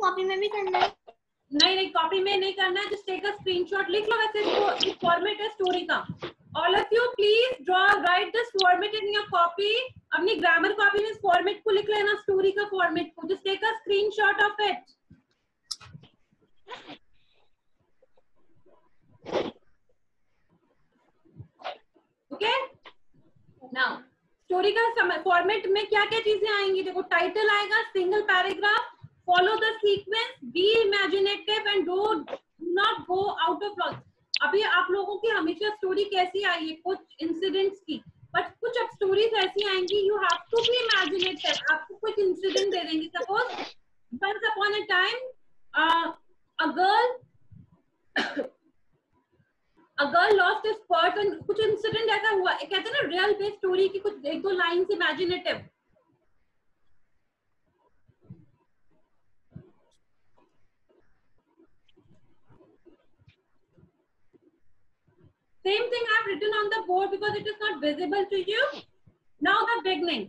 Copy में भी करना है? नहीं नहीं, कॉपी में नहीं करना है, जस्ट टेक अ स्क्रीनशॉट, लिख लो वैसे इसको, फॉर्मेट है स्टोरी का। All of you please draw, right this format in your copy. अपनी ग्रामर कॉपी में इस फॉर्मेट को लिख लेना, स्टोरी का फॉर्मेट को, just take a screenshot of it. Okay, now story का फॉर्मेट में क्या क्या चीजें आएंगी, देखो टाइटल आएगा, single paragraph, follow the sequence, be imaginative and do not go out of laws. अभी आप लोगों की हमेशा स्टोरी कैसी आई है, कुछ इंसिडेंट्स की, बट कुछ अब स्टोरीज ऐसी आएंगी you have to be imaginative. आपको कुछ इंसिडेंट दे देंगे, suppose once upon a time a girl lost his purse and कुछ इंसिडेंट ऐसा हुआ, कहते हैं ना रियल बेस्ड स्टोरी की कुछ एक दो lines imaginative. Same thing I have written on the board because it is not visible to you. Now the beginning.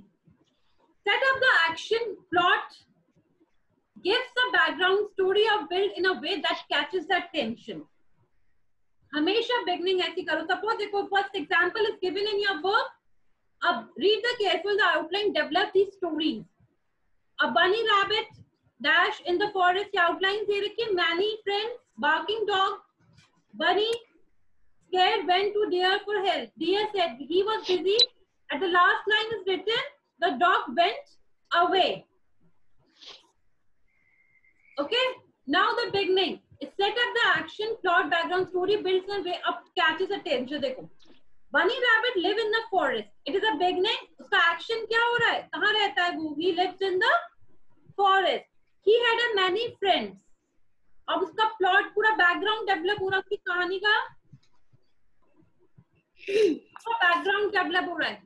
Set up the action plot. Gives the background story or build in a way that catches the attention. हमेशा beginning ऐसी करो। Suppose देखो first example is given in your book. अब read the careful the outline, develop these stories. A bunny rabbit dash in the forest, outlines दे रखी, many friends, barking dog, bunny scared went to deer for help. Deer said he was busy. At the last line is written, the dog went away. Okay, now the beginning. Set up the action, plot, background, story, builds a way up, catches attention. देखो, bunny rabbit live in the forest. It is a beginning. उसका action क्या हो रहा है, कहाँ रहता है वो? He lives in the forest. He had a many friends. अब उसका plot पूरा background develop हो रहा है, उसकी कहानी का बैकग्राउंड डेवलप हो रहा है।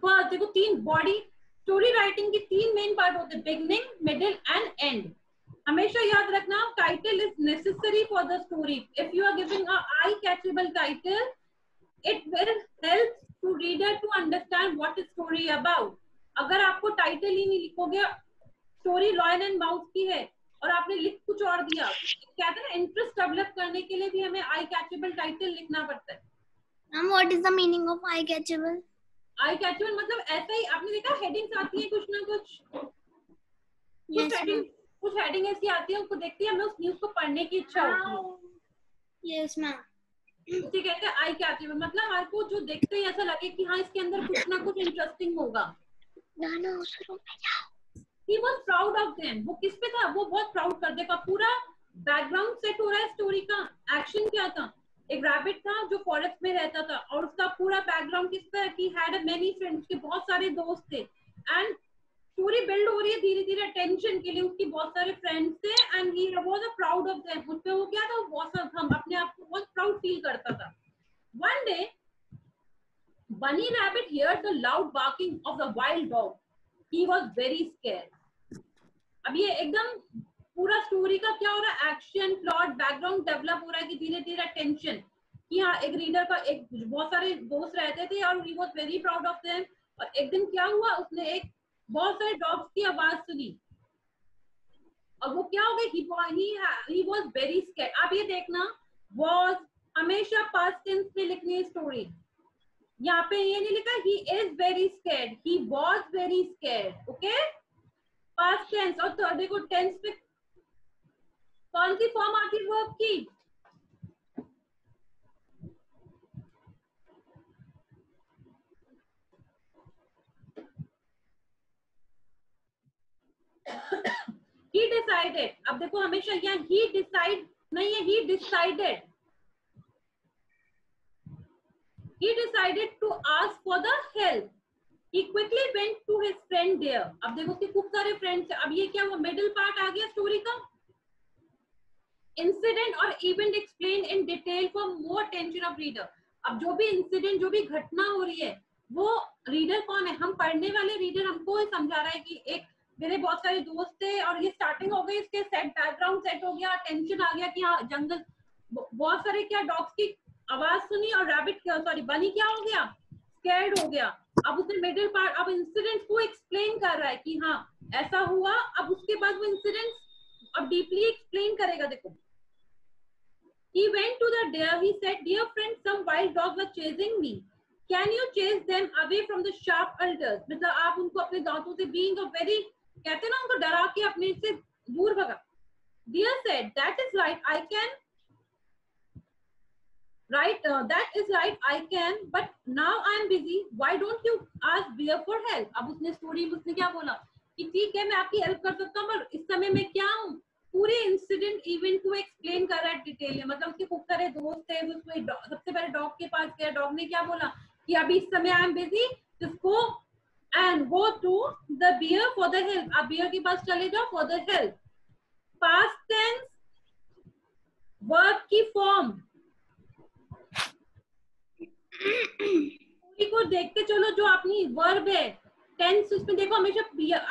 फर्स्ट देखो, तीन बॉडी स्टोरी राइटिंग की तीन मेन पार्ट होते हैं, बिगिनिंग, मिडिल एंड एंड। हमेशा याद रखना, title is necessary for the story. If you are giving a eye catchable title, it will help to reader to understand what is story about. अगर आपको title ही नहीं लिखोगे, story lion and mouse की है और आपने लिख कुछ और दिया, कहते हैं ना इंटरेस्ट डेवलप करने के लिए भी हमें आई कैचेबल टाइटल लिखना पड़ता है। Ma'am what is the meaning of eye catchable? Eye catchable मतलब ऐसा ही, आपने देखा हेडिंग्स आती है कुछ ना कुछ, कुछ हेडिंग ऐसी आती है, उनको देखती है हमें उस न्यूज़ को पढ़ने की इच्छा होती है। Yes ma'am. उसे कहते हैं आई कैचेबल, मतलब हमारे को जो देखते ही ऐसा लगे कि हाँ इसके अंदर कुछ ना कुछ इंटरेस्टिंग होगा। He was proud of them. वो किस पे था, वो बहुत प्राउड कर देगा। पूरा बैकग्राउंड सेट हो रहा है स्टोरी का। एक्शन क्या था, एक रैबिट था जो फॉरेस्ट में रहता था और उसका पूरा बैकग्राउंड किस पे, कि हैड मेनी फ्रेंड्स, के बहुत सारे दोस्त थे। एंड स्टोरी बिल्ड हो रही है धीरे धीरे अटेंशन के लिए, उसकी बहुत सारे फ्रेंड्स थे and he was proud of them. उस पे वो क्या था, वो बहुत हम अपने आप को बहुत प्राउड फील करता था। One day bunny rabbit heard the loud barking of the wild dog. He was very scared. अब ये एकदम पूरा स्टोरी का क्या हो रहा है, एक्शन, प्लॉट, बैकग्राउंड डेवलप हो रहा है कि धीरे धीरे टेंशन, कि हाँ एक रीडर का एक बहुत सारे दोस्त रहते थे और he was very proud of them. और एक दिन क्या हुआ, उसने एक बहुत सारे डॉग्स की आवाज सुनी और वो क्या हो गया, he was very scared। अब ये देखना, was हमेशा पास्ट टेंस में लिखनी है स्टोरी। यहाँ पे ये नहीं लिखा he is very scared, he was very scared। Okay, past tense. और तो देखो टेंस पे कौन सी फॉर्म आती है वर्ब की, he decided। अब देखो हमेशा यहाँ he decide नहीं है, he decided। He decided to ask for the help. He quickly went to his friend there. अब देखो उसके खूब सारे फ्रेंड्स हैं। अब ये क्या हुआ, मिडिल पार्ट आ गया स्टोरी का। इंसिडेंट और event explain in detail for more attention of reader. अब जो भी इंसिडेंट, जो भी घटना हो रही है, वो रीडर कौन है, हम पढ़ने वाले रीडर हमको समझा रहा है कि एक मेरे बहुत सारे दोस्त थे और ये स्टार्टिंग हो गई, इसके सेट बैकग्राउंड सेट हो गया, टेंशन आ गया कि हाँ जंगल, बहुत सारे क्या डॉग्स की आवाज सुनी और रैबिट क्या, सॉरी बनी क्या हो गया, स्कैर्ड हो गया। अब उसने मिडिल पार्ट, अब इंसिडेंट को एक्सप्लेन कर रहा है कि हाँ ऐसा हुआ। अब उसके बाद वो इंसिडेंट अब डीपली एक्सप्लेन करेगा। देखो, he went to the deer. He said, dear friend, some wild dogs are chasing me. Can you chase them away from the sharp alders? मतलब आप उनको अपने दांतों से being a very, कहते हैं ना, उनको डरा के अपने से दूर भगा। Deer said, that is right, I can. That is right, I can, but now I am busy. Why don't you ask bear for help? अब उसने स्टोरी में उसने क्या बोला कि ठीक है मैं आपकी हेल्प कर सकता हूँ, पर इस समय मैं क्या हूँ, पूरे इंसिडेंट इवेंट को एक्सप्लेन कर रहा है डिटेल में। मतलब उसके खूब सारे दोस्त थे, सबसे पहले डॉग के पास गया। डॉग ने क्या बोला कि अभी इस समय I am busy, just go and go to the bear for the help. आप बियर के पास चले जाओ for the help. Past tense verb की फॉर्म पूरी को देखते चलो। जो अपनी वर्ब है टेंस, उसमें देखो हमेशा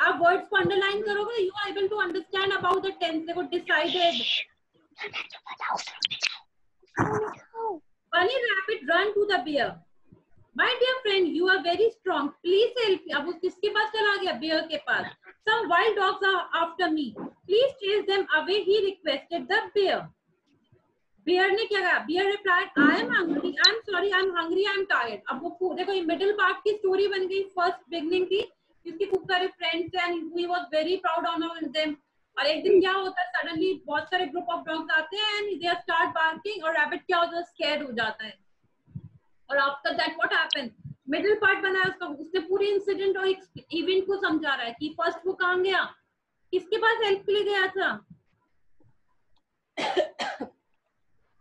आप वर्ड्स को अंडरलाइन करोगे, you are able to understand about the tense. देखो, decided, bunny rabbit run to the bear. My dear friend, you are very strong, please help me. अब उस किसके पास चला गया? bear के पास। Some wild dogs are after me, please chase them away, he requested the bear. bear ने क्या कहा? bear replied, I am hungry, I am sorry, I am hungry, I am tired. अब वो देखो ये मिडिल पार्ट की story बन गई। फर्स्ट बिगनिंग थी, जिसके खूब सारे friends and he was very proud on them. और एक दिन क्या होता है, सडनली बहुत सारे ग्रुप ऑफ डॉग्स आते हैं एंड दे स्टार्ट बार्किंग, और रैबिट क्या होता है, स्कैर्ड हो जाता है। और after that what happened, middle part बना है उसका। उसने पूरे इंसिडेंट और इवेंट को समझा रहा है कि फर्स्ट वो कहाँ गया, किसके पास हेल्प के लिए गया था।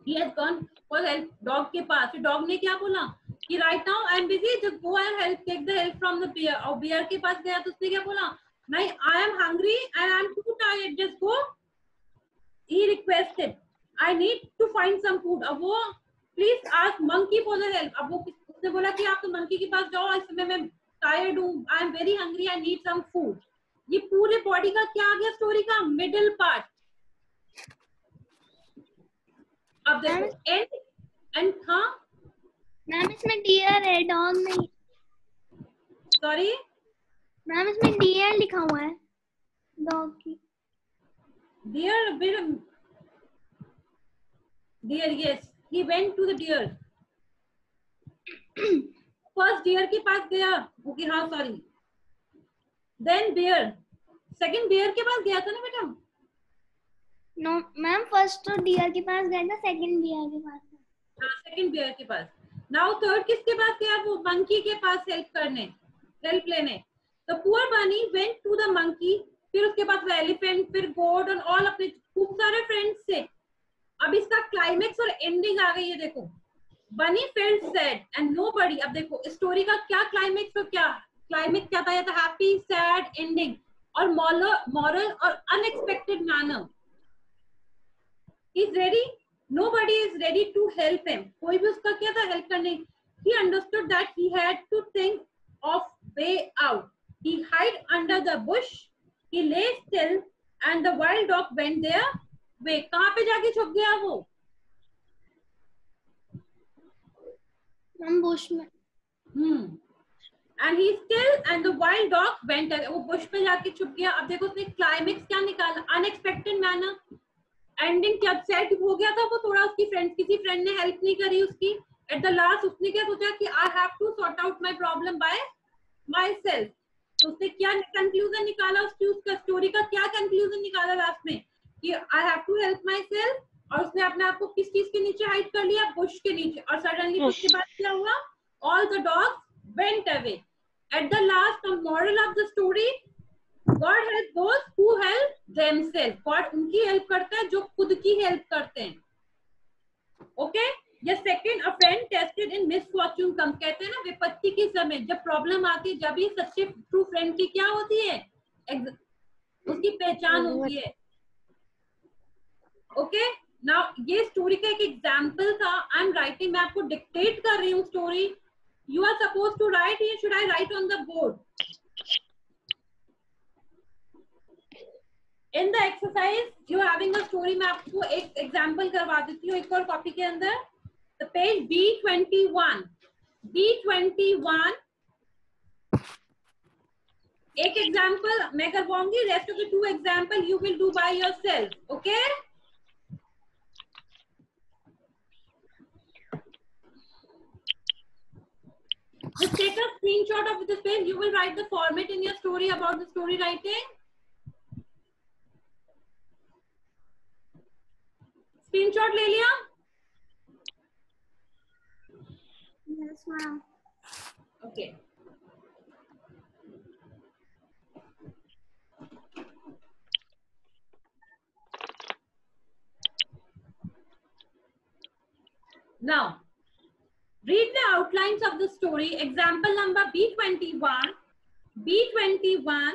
He has gone for help dog के पास। फिर डॉग ने क्या बोला कि right now I am busy, just go and help, take the help from the bear। और bear के पास गया तो उसने क्या बोला, नहीं, I am hungry and I am too tired, just go। He requested, I need to find some food। अब वो please ask monkey for the help। अब वो उसने बोला कि आप तो monkey के पास जाओ, इस समय मैं tired हूँ, I am very hungry, I need some food। ये पूरे बॉडी का क्या आ गया स्टोरी का? Middle part. अब देखो एंड हाँ मैम इसमें डियर है, डॉग नहीं। सॉरी मैम इसमें डियर लिखा हुआ है, डॉग की। deer yes, he went to the deer। First deer के पास गया, ओके हाँ sorry, then bear, second bear के पास गया था ना बेटा। नो मैम, फर्स्ट तो डियर के पास गया था, सेकंड डियर के पास। हाँ, सेकंड बेयर के पास। नाउ थर्ड किसके पास गया? वो मंकी के पास हेल्प लेने। तो पुअर बनी वेंट टू द मंकी, फिर उसके पास एलिफेंट, फिर गोड और ऑल अपने खूब सारे फ्रेंड्स थे। अब इसका क्लाइमेक्स और एंडिंग आ गई है। देखो, बनी फेल्ट सैड एंड नोबडी। अब देखो स्टोरी का क्या क्लाइमेक्स और क्या क्लाइमेक्स क्या था? या था हैप्पी, सैड, एंडिंग और मॉरल और unexpected manner. Is ready, nobody is ready to help him। कोई भी उसका क्या था हेल्प करने। he understood that he had to think of way out। he hid under the bush, he lay still and the wild dog went their way। कहाँ पे जाके छुप गया वो? मैम बुश में। and he still and the wild dog went away। वो Bush पे जाके छुप गया। अब देखो उसने क्लाइमेक्स क्या निकाला? Unexpected manner. एंडिंग जब सेट हो गया था, वो थोड़ा उसकी किसी फ्रेंड ने हेल्प नहीं करी उसकी। एट द लास्ट उसने क्या सोचा कि I have to sort out my problem by myself. तो उसने क्या कंक्लूजन निकाला उसका स्टोरी का? क्या कंक्लूजन निकाला लास्ट में कि I have to help myself. और उसने अपने आप को किस चीज के नीचे हाइड कर लिया? बुश के नीचे। और सडनली उसके बाद क्या हुआ? All the dogs went away. At the last the moral of the story, God help those who help themselves। God उनकी हेल्प करता है जो खुद की हेल्प करते हैं। ओके, ये second, a friend tested in misfortune come. कहते हैं ना, विपत्ति के समय जब प्रॉब्लम आती है, जब ये सच्चे ट्रू फ्रेंड की क्या होती है? उसकी पहचान होती है। ओके, नाउ ये स्टोरी का एक एग्जांपल था। आई एम राइटिंग, मैं आपको डिक्टेट कर रही हूँ story. You are suppose to write, ये should I write on the board? In the exercise you having a story. मैं आपको एक एग्जांपल करवा देती हूँ एक और कॉपी के अंदर। द पेज B21 B21 एक एग्जाम्पल मैं करवाऊंगी, rest of the 2 example you will do by yourself. Okay, just take a screenshot of this page. You will write the format in your story about the story writing. Screenshot ले लिया? Yes, ma'am. Okay. Now, read the outlines of the story. Example number B21. B21.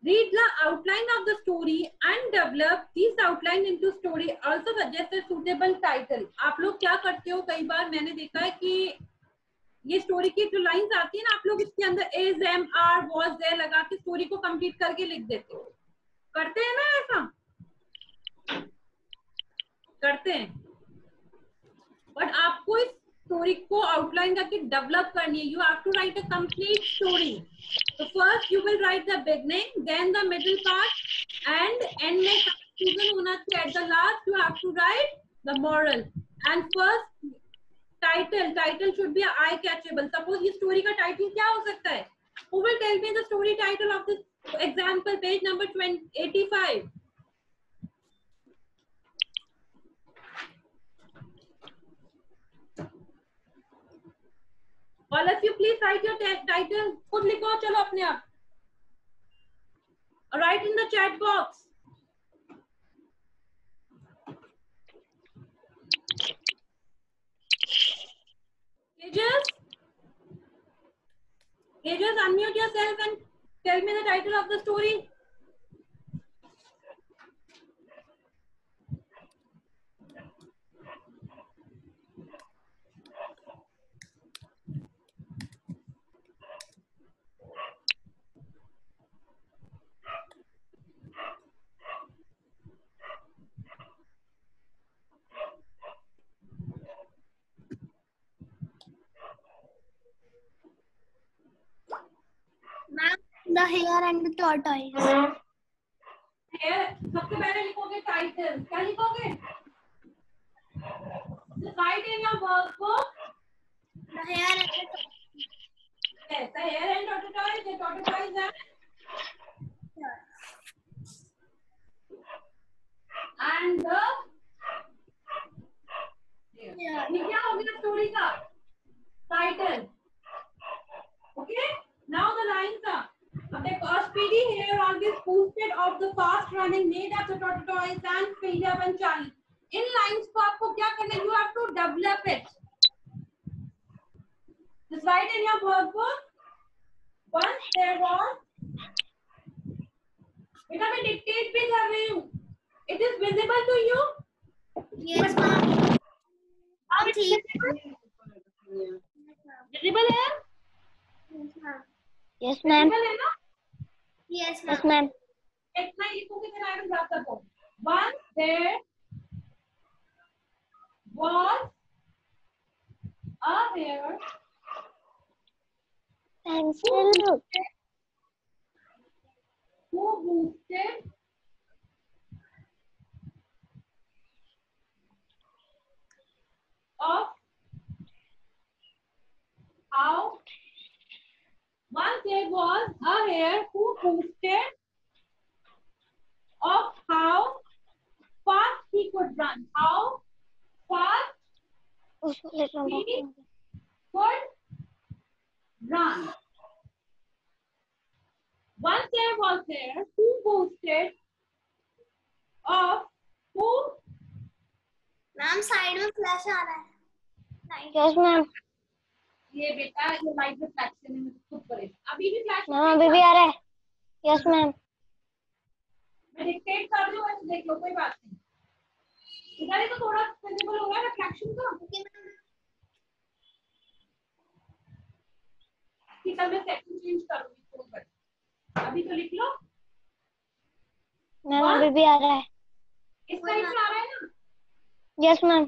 Read the outline of the story and develop this outline into story. Also suggest a suitable title. आप लोग क्या करते हो, कई बार मैंने देखा है कि ये स्टोरी की जो लाइंस आती है ना, आप लोग इसके अंदर is, am, are, was, there लगा के स्टोरी को कंप्लीट करके लिख देते हो. करते हैं ना ऐसा? करते हैं. बट आपको इस स्टोरी को आउटलाइन करके डेवलप करनी है. You have to write a complete story. So first you will write the beginning, then the middle part, and end में conclusion होना चाहिए. At the last you have to write the moral. And first title should be eye catchable. Suppose ये story का title क्या हो सकता है? Who will tell me the story title of this example, page number 85? All of you please write your title. खुद लिखो चलो अपने आप. Write in the chat box. Tejas, unmute yourself and tell me the title of the story. Ma'am, the hare and the tortoise. सबसे पहले लिखोगे title. क्या लिखोगे? Write in your workbook. The hare and the tortoise. Yes, the hare and tortoise. The tortoise and the ये क्या हो गया story का title. Okay. Now the lines are. A speedy hare always boasted of the fast running made of the tortoise and Philip and Charlie. In lines को आपको क्या करना है? You have to develop it. Just write in your workbook. Once there was. बेटा मैं dictate भी कर रही हूँ. It is visible to you? Yes, ma'am. Visible है? Yes, ma'am. Visible है ना? Yes, ma'am. इतना ही लिखोगे then I will wrap the book. Once there was a hare Pencil. who boasted of how. Once there was a hare who boasted of how fast he could run. How fast he could run. Once there was there who boasted of who. Ma'am, side में flash आ रहा है. Yes, ma'am. ये बेटा ये light reflection है, मुझे खुद परेशान. अभी भी फ्लैश Ma'am, अभी भी आ रहा है. Yes, ma'am. मैं डिक्टेट कर रही हूँ, ऐसे देख लो, कोई बात नहीं. इधर ही तो थोड़ा विजिबल हो रहा है रिफ्लेक्शन का. ठीक है, मैं सेक्शन चेंज करूंगी फोन पर. अभी तो लिख लो. मैम अभी भी आ रहा है. इस साइड से आ रहा है ना? Yes, ma'am.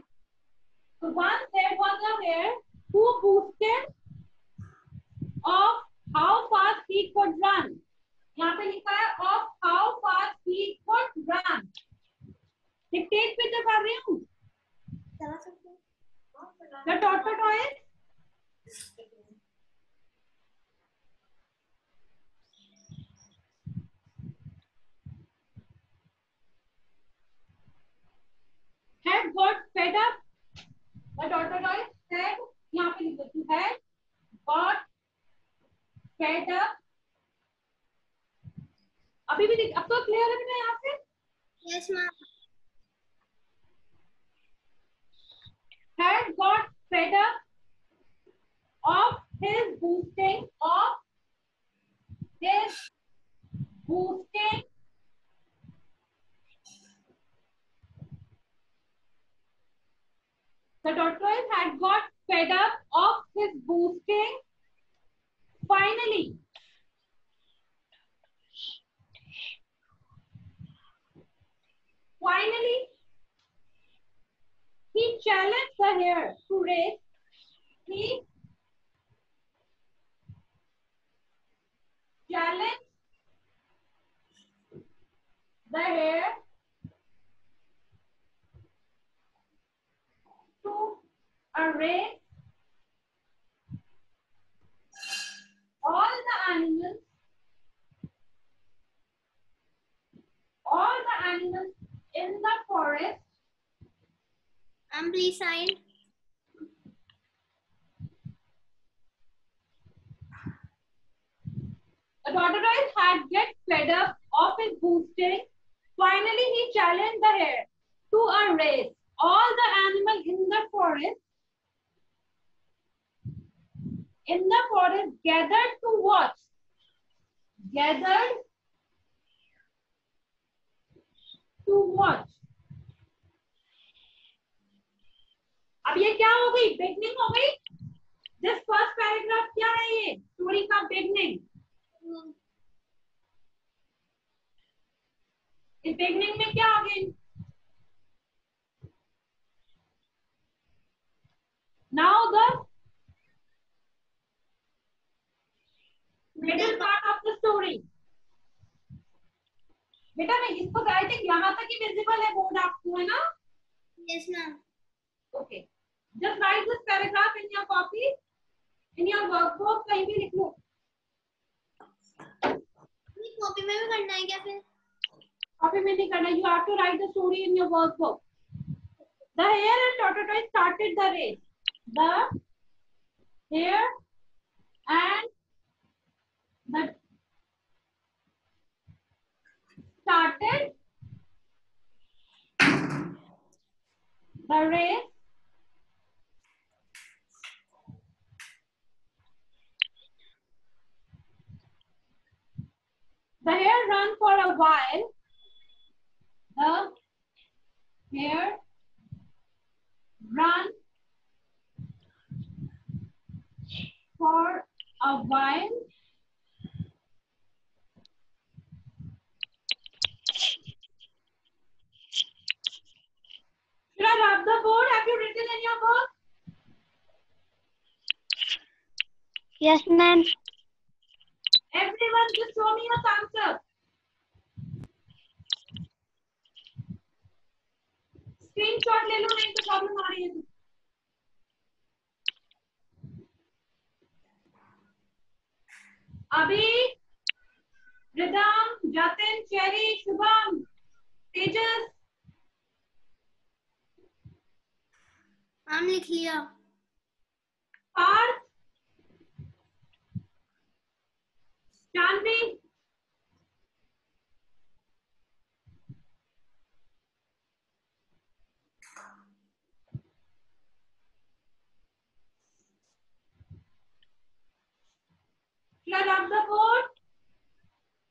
So once there was a hare who boasted of how fast he could run, यहाँ पे लिखा है of how fast he could run. Dictate पे तो कर रही हूँ। चला सकते हैं। The tortoise had got fed up. The tortoise had, यहाँ पे लिख देती है, got fed up. अभी भी अब तो क्लियर है बेटा यहाँ से? Yes, ma'am. Had got fed up of his boosting, of his boosting. The tortoise had got fed up of his boosting. Finally, he challenged the hare to race. He challenged the hare to a race. All the animals in the forest. Please sign. The tortoise had get fed up of his boosting. Finally, he challenged the hare to a race. All the animals in the forest gathered to watch. Gathered to watch. अब ये क्या हो गई? Beginning हो गई। This first paragraph क्या है? ये स्टोरी का बिगनिंग। इस बिगनिंग में क्या आ गई? Now the middle part of the story. बेटा मैं इसको आई थिंक यहाँ तक ही विजिबल है बोर्ड आपको, है ना? Yes, ma'am. Okay. Just write this paragraph in your copy, in your workbook, कहीं भी लिख लो। कॉपी में भी करना है क्या फिर? कॉपी में नहीं करना, you have to write the story in your workbook. The hare and tortoise started the race. The hare and the started the race. The hare ran for a while. The hare ran for a while. Should I rub the board? Have you written in your book? Yes, ma'am. Everyone, just show me your thumbs up. Screenshot ले लो, नहीं तो problem आ रही है। अभी, rhythm, Jatin, cherry, Shubham, तेजस, हम लिख लिया। Partha, Shanvi, should I rub the board?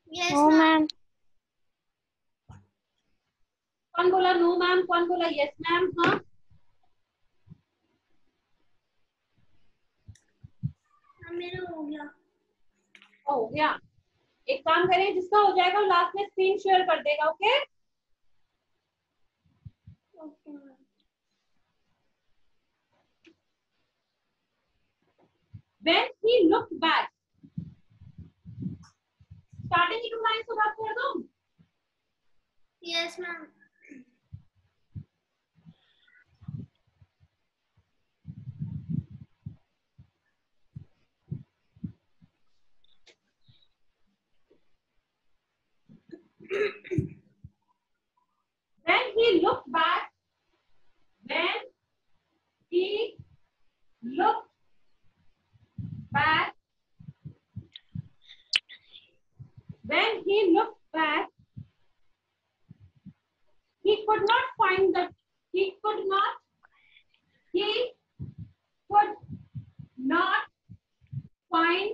Yes, ma'am. कौन बोला नो मैम, कौन बोला यस मैम? हाँ, मेरा हो गया। हो गया। एक काम करें, जिसका हो जाएगा लास्ट में स्क्रीन शेयर कर देगा। Okay? Okay ma'am. When he looked back, starting की 2 लाइन्स को बात कर दूं? Yes, ma'am. When he looked back, when he looked back, when he looked back, he could not find the, he could not find,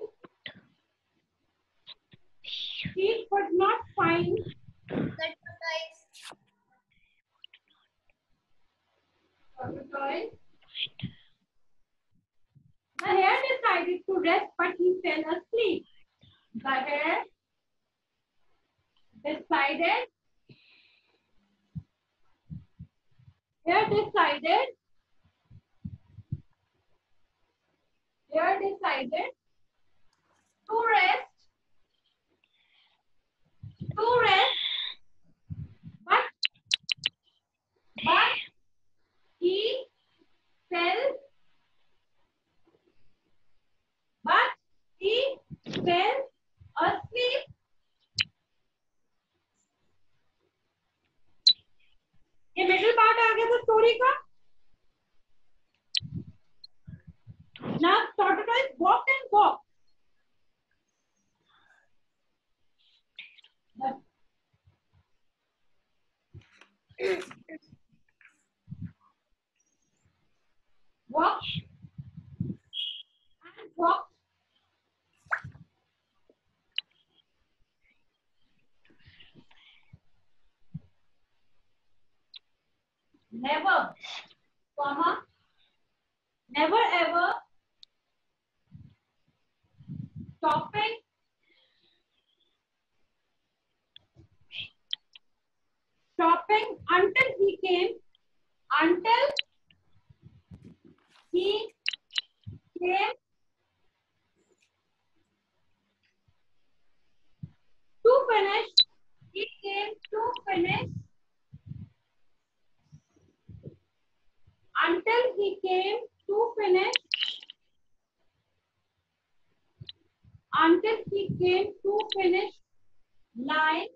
he could not find The tortoise. The hare decided to rest, but he fell asleep. The hare decided to rest, but he fell, asleep. ये middle part आ गया था story का. Now tortoise walked and walked. Walked and walked. Never, comma, never ever stopping until he came to finish. He came to finish until he came to finish line.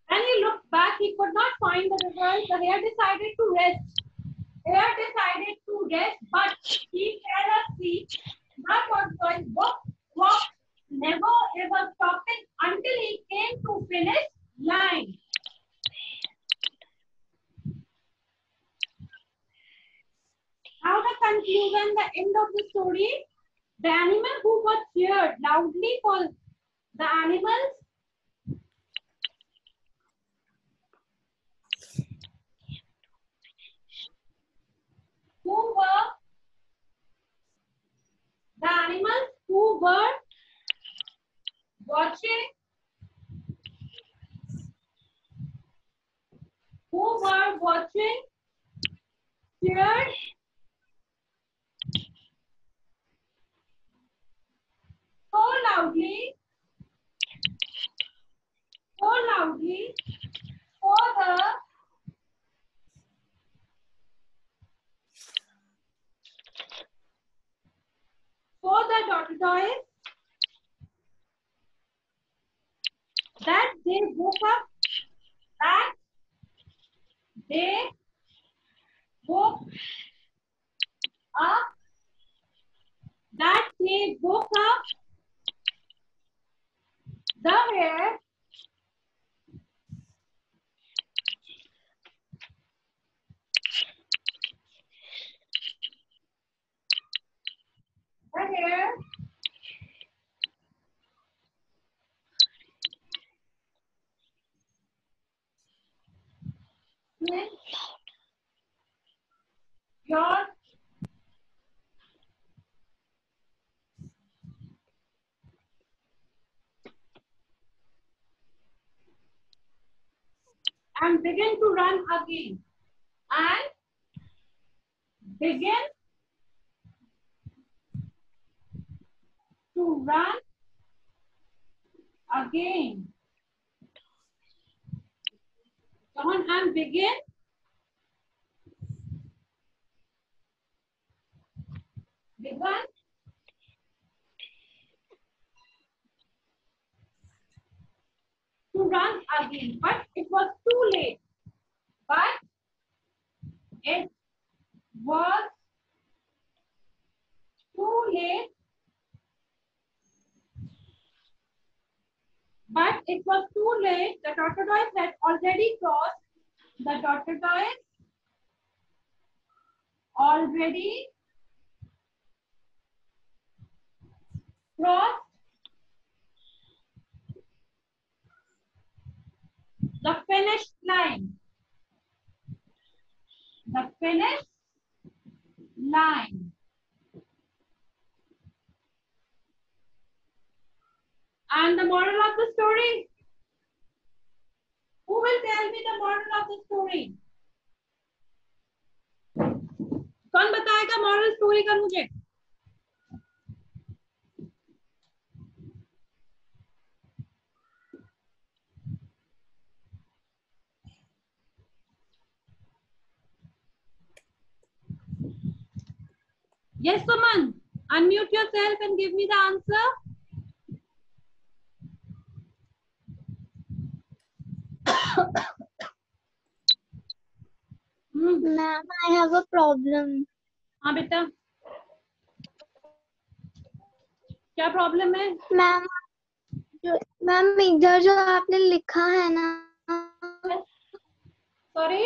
When he looked back, he could not find the result. The hare decided to rest. But he fell asleep. The tortoise walked, never ever stopping until he came to finish line. Now the conclusion, the end of the story. The animal who was cheered loudly for the animals who were watching cheered so loudly for the tortoise that they woke up, that they woke up, the hare your and begin to run again. And begin to run again. Come on, and begin to run again, but it was too late. But it was too late. But it was too late. The tortoise had already crossed. The tortoise already crossed the finish line. The finish line. And the moral of the story? Who will tell me the moral of the story? कौन बताएगा moral story का मुझे? Yes, Suman. Unmute yourself and give me the answer. Ma'am, I have a problem. हाँ बेटा, क्या problem है? Ma'am, ma'am इधर जो आपने लिखा है ना, सॉरी,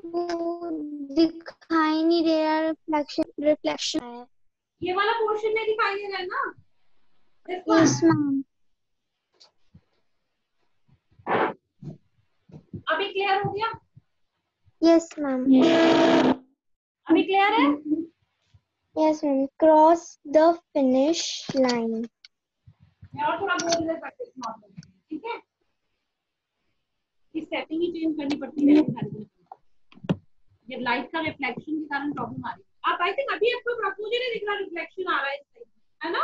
वो दिखाई नहीं दे रहा, रिफ्लेक्शन है। ये वाला पोर्शन नहीं दिखाई दे रहा है ना? Yes ma'am. अभी क्लियर हो गया? Yes ma'am. अभी क्लियर है? Yes ma'am. Cross the finish line. मैं और थोड़ा बोल दे सकती हूँ, ठीक है? इस सेटिंग ही चेंज करनी पड़ती है। ये लाइट का रिफ्लेक्शन के कारण प्रॉब्लम आ रही है। आप आई थिंक अभी आपको मुझे नहीं दिख रहा रिफ्लेक्शन आ रहा है इस है ना?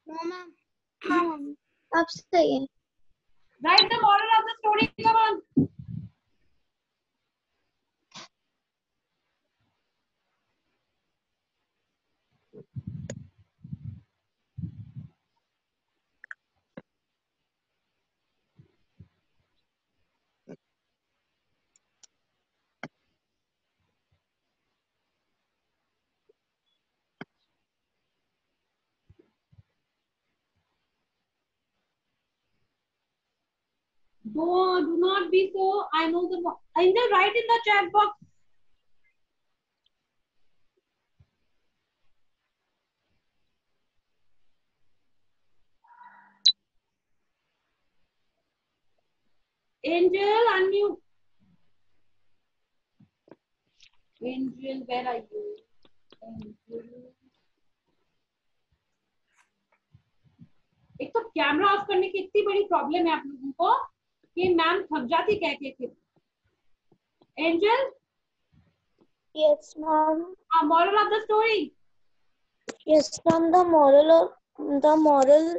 No ma'am. हाँ मैम, अब सही है। Right the moral of the story, come on. Do not be so. I know the Angel. Write in the chat box. Angel, unmute. Angel, where are you? Angel. एक तो camera off करने की इतनी बड़ी problem है आप लोगों को कि मैम थक जाती कह के। Angel? Yes ma'am. moral of the story? Yes ma'am, the moral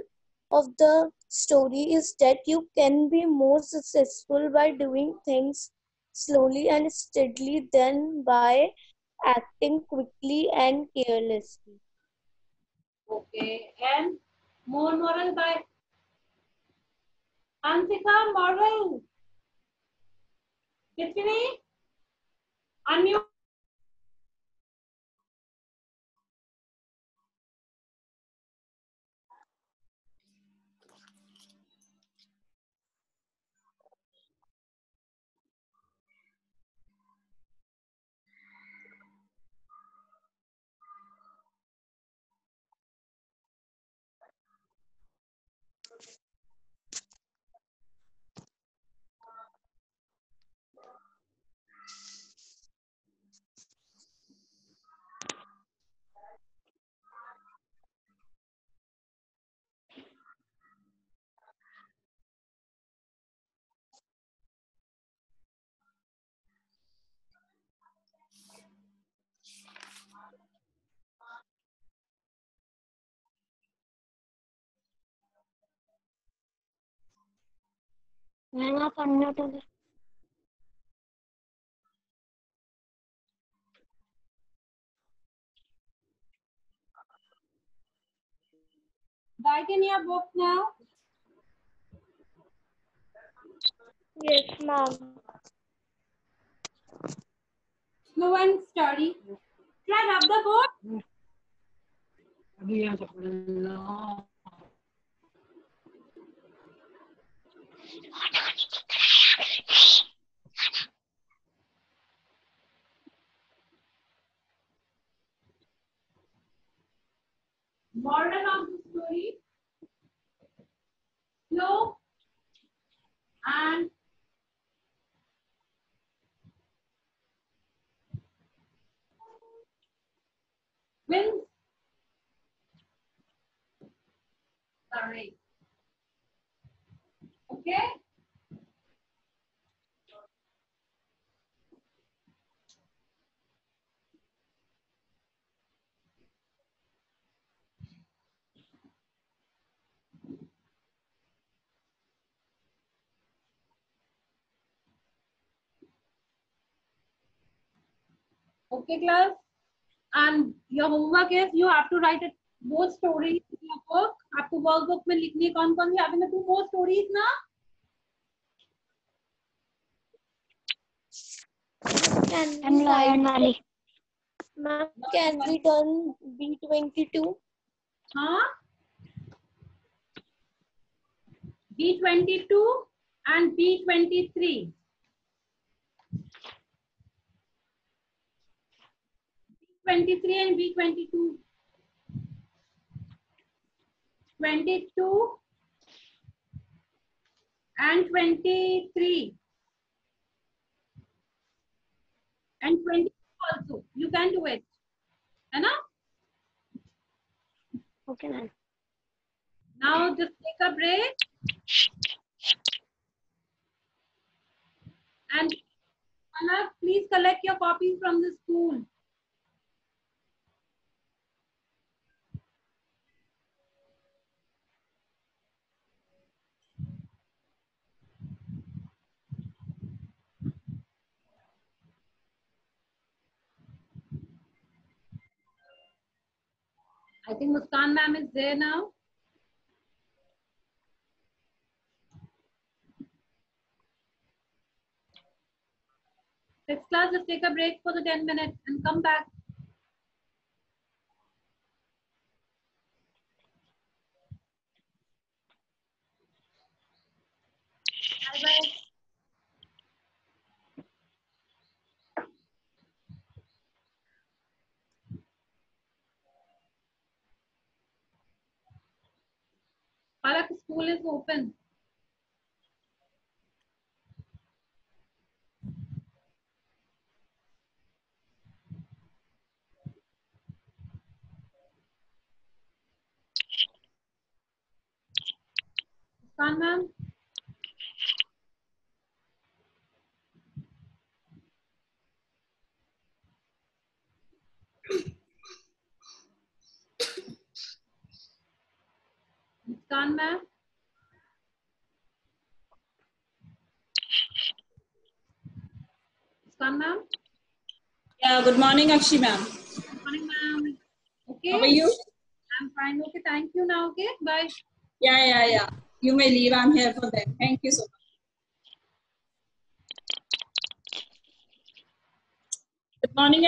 of the story is that you can be more successful by doing things slowly and steadily than by acting quickly and carelessly. Okay, and more moral by Ansika. Moral. Tiffany, unmute. Ma'am आप unmute हो गए। Write in your book now. Yes, ma'am. Slow and steady. Try rub the board. Moral of the story: slow and wins. Sorry. Okay. Okay, class. And your homework is you have to write both stories in your book. आपको workbook में लिखनी है कौन कौन सी आपने में 2 more stories ना? Can we write? Ma'am, can we done B22? हाँ. B22 and B23. B23 and B22. 22 and 23 and 20 also. You can do it. है ना? Okay, ma'am. Now just take a break. And Anna, please collect your copies from the school. I think Muskan ma'am is there now. Next class, just take a break for the 10 minutes and come back. Bye-bye. Palak, school is open. Muskan ma'am. Muskan ma'am. Muskan ma'am. Yeah, good morning, Akshi ma'am. Good morning, ma'am. Okay. How are you? I'm fine. Okay, thank you now. Okay, bye. Yeah. You may leave. I'm here for them. Thank you so much. Good morning,